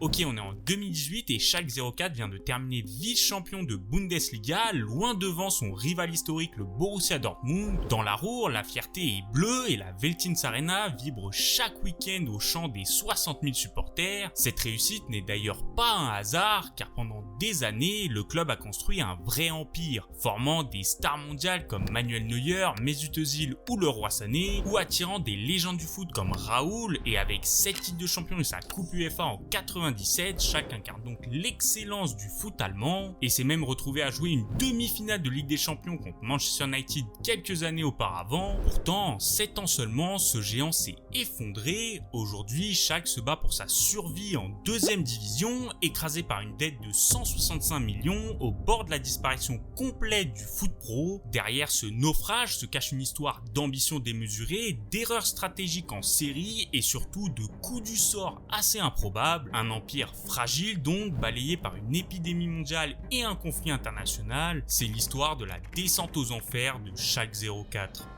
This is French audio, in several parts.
Ok, on est en 2018 et Schalke 04 vient de terminer vice-champion de Bundesliga, loin devant son rival historique le Borussia Dortmund. Dans la Ruhr, la fierté est bleue et la Veltins-Arena vibre chaque week-end au chant des 60 000 supporters. Cette réussite n'est d'ailleurs pas un hasard, car pendant des années, le club a construit un vrai empire, formant des stars mondiales comme Manuel Neuer, Mesut Özil ou Leroy Sané, ou attirant des légendes du foot comme Raoul, et avec 7 titres de champion et sa coupe UEFA en 97, Schalke incarne donc l'excellence du foot allemand et s'est même retrouvé à jouer une demi-finale de Ligue des Champions contre Manchester United quelques années auparavant. Pourtant, en 7 ans seulement, ce géant s'est effondré. Aujourd'hui, Schalke se bat pour sa survie en deuxième division, écrasé par une dette de 165 millions au bord de la disparition complète du foot pro. Derrière ce naufrage se cache une histoire d'ambition démesurée, d'erreurs stratégiques en série et surtout de coups du sort assez improbables. Un empire fragile donc, balayé par une épidémie mondiale et un conflit international. C'est l'histoire de la descente aux enfers de Schalke 04.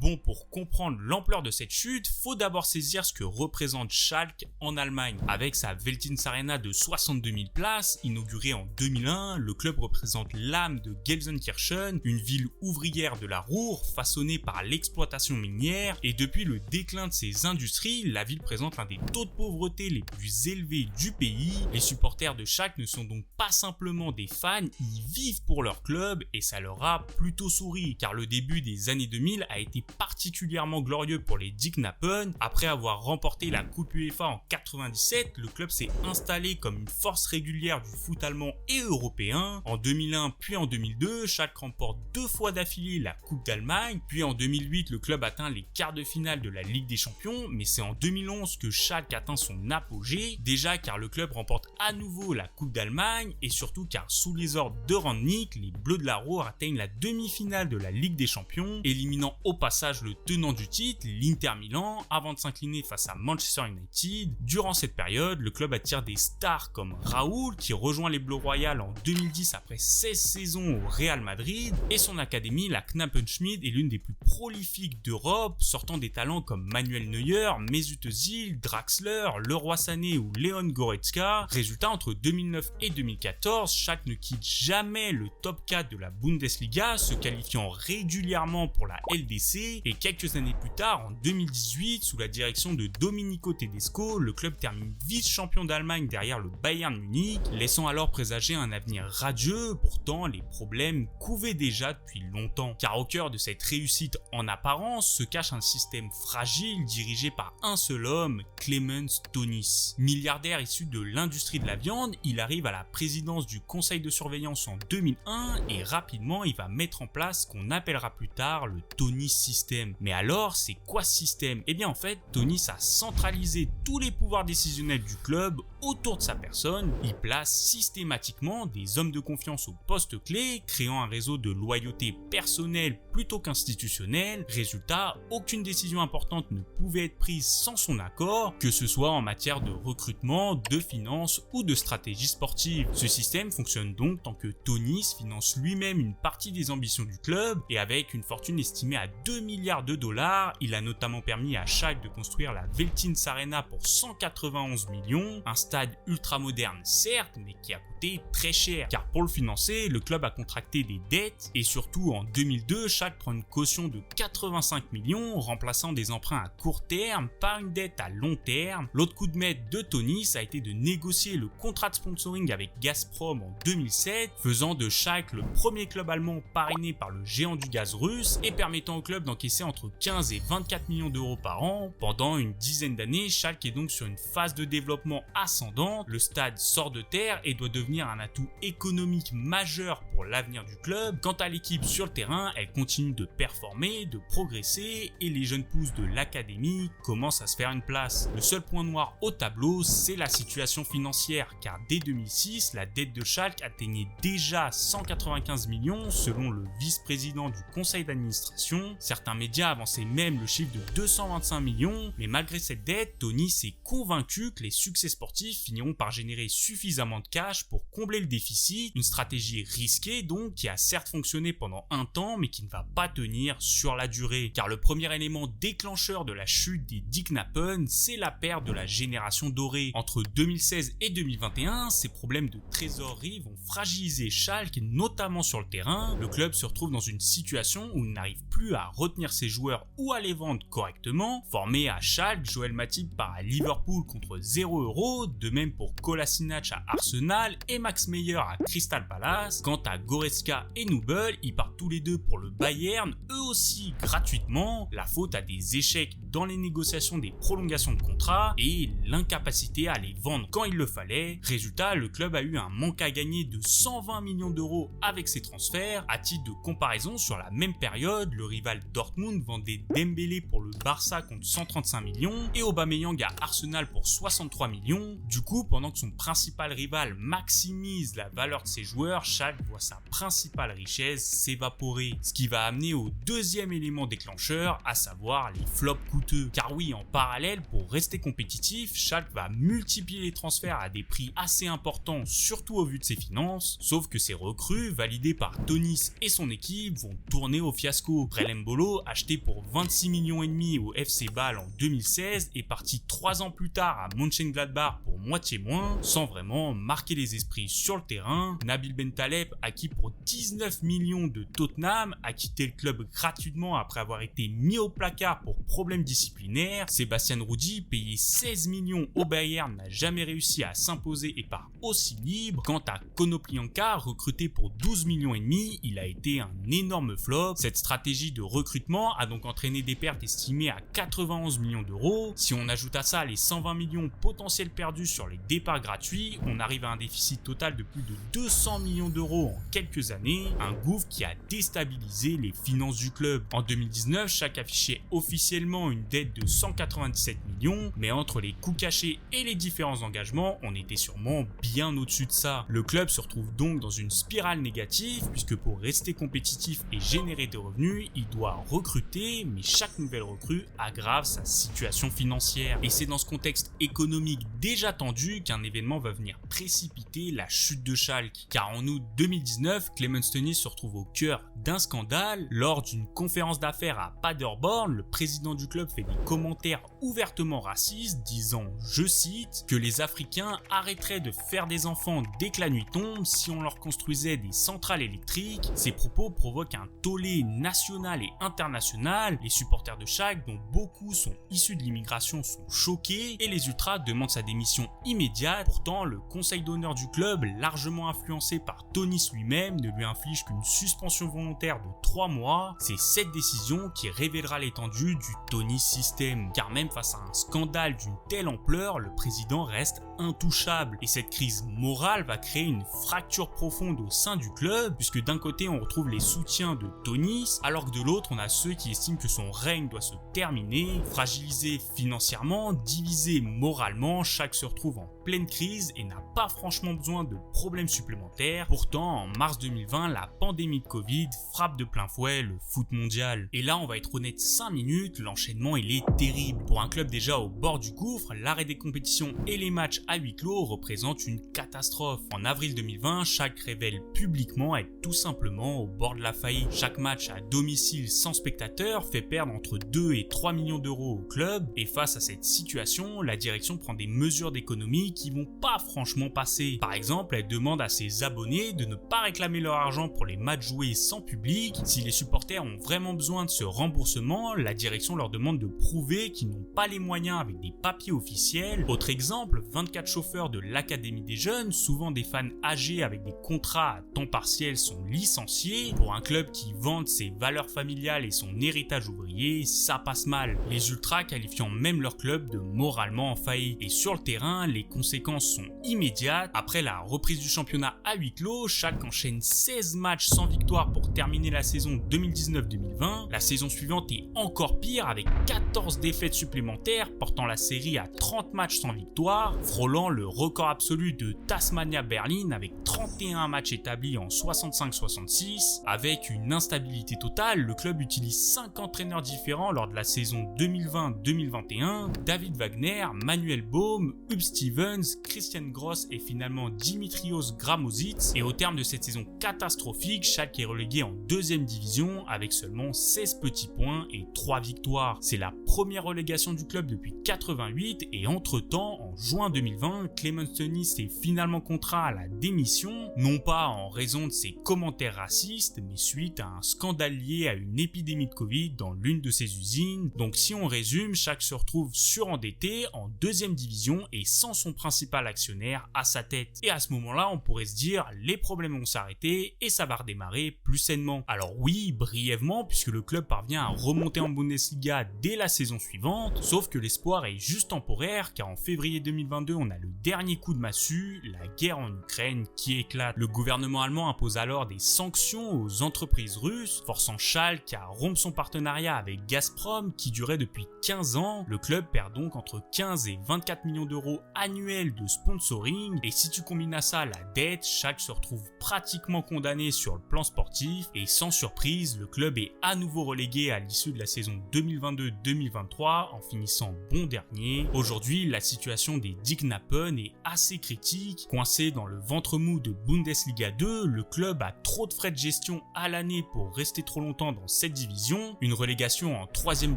Bon, pour comprendre l'ampleur de cette chute, faut d'abord saisir ce que représente Schalke en Allemagne. Avec sa Veltins-Arena de 62 000 places, inaugurée en 2001, le club représente l'âme de Gelsenkirchen, une ville ouvrière de la Ruhr, façonnée par l'exploitation minière, et depuis le déclin de ses industries, la ville présente l'un des taux de pauvreté les plus élevés du pays. Les supporters de Schalke ne sont donc pas simplement des fans, ils vivent pour leur club, et ça leur a plutôt souri, car le début des années 2000 a été particulièrement glorieux pour les Diknappen. Après avoir remporté la Coupe UEFA en 97, le club s'est installé comme une force régulière du foot allemand et européen. En 2001 puis en 2002, Schalke remporte 2 fois d'affilée la Coupe d'Allemagne, puis en 2008 le club atteint les quarts de finale de la Ligue des Champions, mais c'est en 2011 que Schalke atteint son apogée, déjà car le club remporte à nouveau la Coupe d'Allemagne et surtout car sous les ordres de Rangnick, les Bleus de la Ruhr atteignent la demi-finale de la Ligue des Champions, éliminant au passage le tenant du titre, l'Inter Milan, avant de s'incliner face à Manchester United. Durant cette période, le club attire des stars comme Raoul, qui rejoint les Bleus Royales en 2010 après 16 saisons au Real Madrid, et son académie, la Knappenschmidt, est l'une des plus prolifiques d'Europe, sortant des talents comme Manuel Neuer, Mesut Özil, Draxler, Leroy Sané ou Leon Goretzka. Résultat, entre 2009 et 2014, Schalke ne quitte jamais le top 4 de la Bundesliga, se qualifiant régulièrement pour la LDC. Et quelques années plus tard, en 2018, sous la direction de Domenico Tedesco, le club termine vice-champion d'Allemagne derrière le Bayern Munich, laissant alors présager un avenir radieux. Pourtant, les problèmes couvaient déjà depuis longtemps. Car au cœur de cette réussite en apparence se cache un système fragile dirigé par un seul homme, Clemens Tönnies. Milliardaire issu de l'industrie de la viande, il arrive à la présidence du conseil de surveillance en 2001 et rapidement il va mettre en place ce qu'on appellera plus tard le Tönnies System. Mais alors, c'est quoi ce système? Eh bien en fait, Tönnies a centralisé tous les pouvoirs décisionnels du club autour de sa personne. Il place systématiquement des hommes de confiance aux postes clés, créant un réseau de loyauté personnelle plutôt qu'institutionnelle. Résultat, aucune décision importante ne pouvait être prise sans son accord, que ce soit en matière de recrutement, de finances ou de stratégie sportive. Ce système fonctionne donc tant que Tönnies finance lui-même une partie des ambitions du club, et avec une fortune estimée à 2 milliards de dollars, il a notamment permis à Schalke de construire la Veltins-Arena pour 191 millions, un stade ultra moderne certes, mais qui a coûté très cher, car pour le financer, le club a contracté des dettes, et surtout en 2002, Schalke prend une caution de 85 millions, remplaçant des emprunts à court terme par une dette à long terme. L'autre coup de maître de Tönnies a été de négocier le contrat de sponsoring avec Gazprom en 2007, faisant de Schalke le premier club allemand parrainé par le géant du gaz russe, et permettant au club d'encaisser entre 15 et 24 millions d'euros par an. Pendant une dizaine d'années, Schalke est donc sur une phase de développement ascendante, le stade sort de terre et doit devenir un atout économique majeur pour l'avenir du club. Quant à l'équipe sur le terrain, elle continue de performer, de progresser, et les jeunes pousses de l'académie commencent à se faire une place. Le seul point noir au tableau, c'est la situation financière, car dès 2006, la dette de Schalke atteignait déjà 195 millions selon le vice-président du conseil d'administration. Certains Certains médias avançaient même le chiffre de 225 millions, mais malgré cette dette, Tony s'est convaincu que les succès sportifs finiront par générer suffisamment de cash pour combler le déficit, une stratégie risquée donc qui a certes fonctionné pendant un temps mais qui ne va pas tenir sur la durée. Car le premier élément déclencheur de la chute des Dick Knappen, c'est la perte de la génération dorée. Entre 2016 et 2021, ces problèmes de trésorerie vont fragiliser Schalke, notamment sur le terrain. Le club se retrouve dans une situation où il n'arrive plus à retenir ses joueurs ou à les vendre correctement. Formé à Schalke, Joel Matip part à Liverpool contre 0€, de même pour Kolasinac à Arsenal et Max Meyer à Crystal Palace. Quant à Goretzka et Nubel, ils partent tous les deux pour le Bayern, eux aussi gratuitement. La faute à des échecs dans les négociations des prolongations de contrat et l'incapacité à les vendre quand il le fallait. Résultat, le club a eu un manque à gagner de 120 millions d'euros avec ses transferts. À titre de comparaison, sur la même période, le rival Dortmund vendait Dembélé pour le Barça contre 135 millions et Aubameyang à Arsenal pour 63 millions. Du coup, pendant que son principal rival maximise la valeur de ses joueurs, Schalke voit sa principale richesse s'évaporer. Ce qui va amener au deuxième élément déclencheur, à savoir les flops coûteux. Car oui, en parallèle, pour rester compétitif, Schalke va multiplier les transferts à des prix assez importants, surtout au vu de ses finances, sauf que ces recrues, validées par Tonis et son équipe, vont tourner au fiasco. Brel Mbolo, acheté pour 26 millions et demi au FC Bâle en 2016, est parti 3 ans plus tard à Mönchengladbach pour moitié moins, sans vraiment marquer les esprits sur le terrain. Nabil Bentaleb, acquis pour 19 millions de Tottenham, a quitté le club gratuitement après avoir été mis au placard pour problèmes disciplinaires. Sébastien Rudi, payé 16 millions au Bayern, n'a jamais réussi à s'imposer et part aussi libre. Quant à Konoplyanka, recruté pour 12 millions et demi, il a été un énorme flop. Cette stratégie de recrutement a donc entraîné des pertes estimées à 91 millions d'euros. Si on ajoute à ça les 120 millions potentiels perdus sur les départs gratuits, on arrive à un déficit total de plus de 200 millions d'euros en quelques années, un gouffre qui a déstabilisé les finances du club. En 2019, Schalke affichait officiellement une dette de 197 millions, mais entre les coûts cachés et les différents engagements, on était sûrement bien au-dessus de ça. Le club se retrouve donc dans une spirale négative, puisque pour rester compétitif et générer des revenus, il doit recruter, mais chaque nouvelle recrue aggrave sa situation financière. Et c'est dans ce contexte économique déjà tendu qu'un événement va venir précipiter la chute de Schalke. Car en août 2019, Clemens Tönnies se retrouve au cœur d'un scandale. Lors d'une conférence d'affaires à Paderborn, le président du club fait des commentaires ouvertement racistes, disant, je cite, que les Africains arrêteraient de faire des enfants dès que la nuit tombe si on leur construisait des centrales électriques. Ces propos provoquent un tollé national et international. Les supporters de Schalke, dont beaucoup sont issus de l'immigration, sont choqués et les ultras demandent sa démission immédiate. Pourtant, le conseil d'honneur du club, largement influencé par Tönnies lui-même, ne lui inflige qu'une suspension volontaire de 3 mois. C'est cette décision qui révélera l'étendue du Tönnies système. Car même face à un scandale d'une telle ampleur, le président reste intouchable. Et cette crise morale va créer une fracture profonde au sein du club, puisque d'un côté on retrouve les soutiens de Tönnies, alors que de l'autre on a ceux qui estiment que son règne doit se terminer. Fragilisé financièrement, divisé moralement, Schalke se retrouve en pleine crise et n'a pas franchement besoin de problèmes supplémentaires. Pourtant, en mars 2020, la pandémie de Covid frappe de plein fouet le foot mondial. Et là, on va être honnête 5 minutes, l'enchaînement il est terrible. Pour un club déjà au bord du gouffre, l'arrêt des compétitions et les matchs à huis clos représentent une catastrophe. En avril 2020, Schalke révèle publiquement être tout simplement au bord de la faillite. Chaque match à domicile sans spectateurs fait perdre entre 2 et 3 millions d'euros au club. Et face à cette situation, la direction prend des mesures d'économie qui vont pas franchement passer. Par exemple, elle demande à ses abonnés de ne pas réclamer leur argent pour les matchs joués sans public. Si les supporters ont vraiment besoin de ce remboursement, la direction leur demande de prouver qu'ils n'ont pas les moyens avec des papiers officiels. Autre exemple, 24 chauffeurs de l'Académie des Jeunes, souvent des fans âgés avec des contrats à temps partiel, sont licenciés. Pour un club qui vante ses valeurs familiales et son héritage ouvrier, ça passe mal. Les ultras qualifiant même leur club de moralement en faillite. Et sur le terrain, les conséquences sont immédiates. Après la reprise du championnat à huis clos, Schalke enchaîne 16 matchs sans victoire pour terminer la saison 2019-2020. La saison suivante est encore pire avec 14 défaites supplémentaires, portant la série à 30 matchs sans victoire, frôlant le record absolu de Tasmania Berlin avec 31 matchs établis en 65-66. Avec une instabilité totale, le club utilise 5 entraîneurs différents lors de la saison 2020-2021, David Wagner, Manuel Baum, Huub Stevens, Christian Gross et finalement Dimitrios Gramozic. Et au terme de cette saison catastrophique, Schalke est relégué en 2e division avec seulement 16 petits points et 3 victoires. C'est la première relégation du club depuis 88 et entre-temps, en juin 2020, Clemens Tönnies est finalement contraint à la démission, non pas en raison de ses commentaires racistes, mais suite à un scandale lié à une épidémie de Covid dans l'une de ses usines. Donc si on résume, Schalke se retrouve surendetté en 2e division et sans son principal actionnaire à sa tête. Et à ce moment-là, on pourrait se dire, les problèmes vont s'arrêter et ça va redémarrer plus sainement. Alors oui, brièvement, puisque le club parvient à remonter en Bundesliga dès la saison suivante, sauf que l'espoir est juste temporaire, car en février 2022, on a le dernier coup de massue, la guerre en Ukraine qui éclate. Le gouvernement allemand impose alors des sanctions aux entreprises russes, forçant Schalke à rompre son partenariat avec Gazprom qui durait depuis 15 ans. Le club perd donc entre 15 et 24 millions d'euros annuels de sponsoring, et si tu combines à ça la dette, Schalke se retrouve pratiquement condamné sur le plan sportif, et sans surprise, le club est à nouveau relégué à l'issue de la saison 2022-2023 en finissant bon dernier. Aujourd'hui, la situation des Diknapen est assez critique. Coincé dans le ventre mou de Bundesliga 2, le club a trop de frais de gestion à l'année pour rester trop longtemps dans cette division. Une relégation en 3e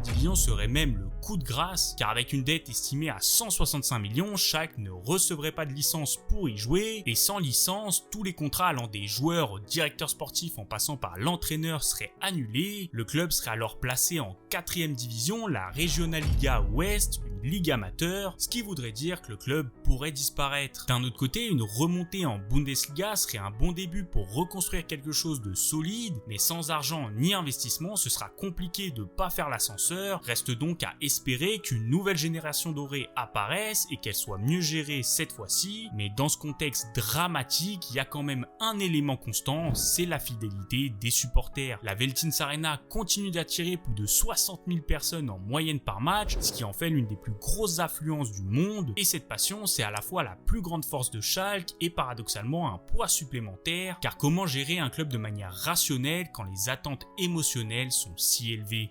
division serait même le coup de grâce, car avec une dette estimée à 165 millions, Schalke ne recevrait pas de licence pour y jouer, et sans licence, tous les contrats allant des joueurs au directeur sportif en passant par l'entraîneur seraient annulés. Le club serait alors placé en 4e division, la Regionalliga Ouest, une ligue amateur, ce qui voudrait dire que le club pourrait disparaître. D'un autre côté, une remontée en Bundesliga serait un bon début pour reconstruire quelque chose de solide, mais sans argent ni investissement, ce sera compliqué de pas faire l'ascenseur. Reste donc à espérer qu'une nouvelle génération dorée apparaisse et qu'elle soit mieux gérée cette fois-ci, mais dans ce contexte dramatique, il y a quand même un élément constant, c'est la fidélité des supporters. La Veltins-Arena continue d'attirer plus de 60 000 personnes en moyenne par match, ce qui en fait l'une des plus grosses affluences du monde, et cette passion c'est à la fois la plus grande force de Schalke et paradoxalement un poids supplémentaire, car comment gérer un club de manière rationnelle quand les attentes émotionnelles sont si élevées?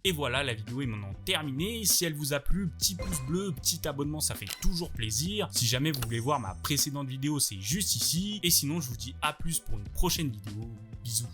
Et voilà, la vidéo est maintenant terminée. Si elle vous a plu, petit pouce bleu, petit abonnement, ça fait toujours plaisir. Si jamais vous voulez voir ma précédente vidéo, c'est juste ici. Et sinon, je vous dis à plus pour une prochaine vidéo. Bisous.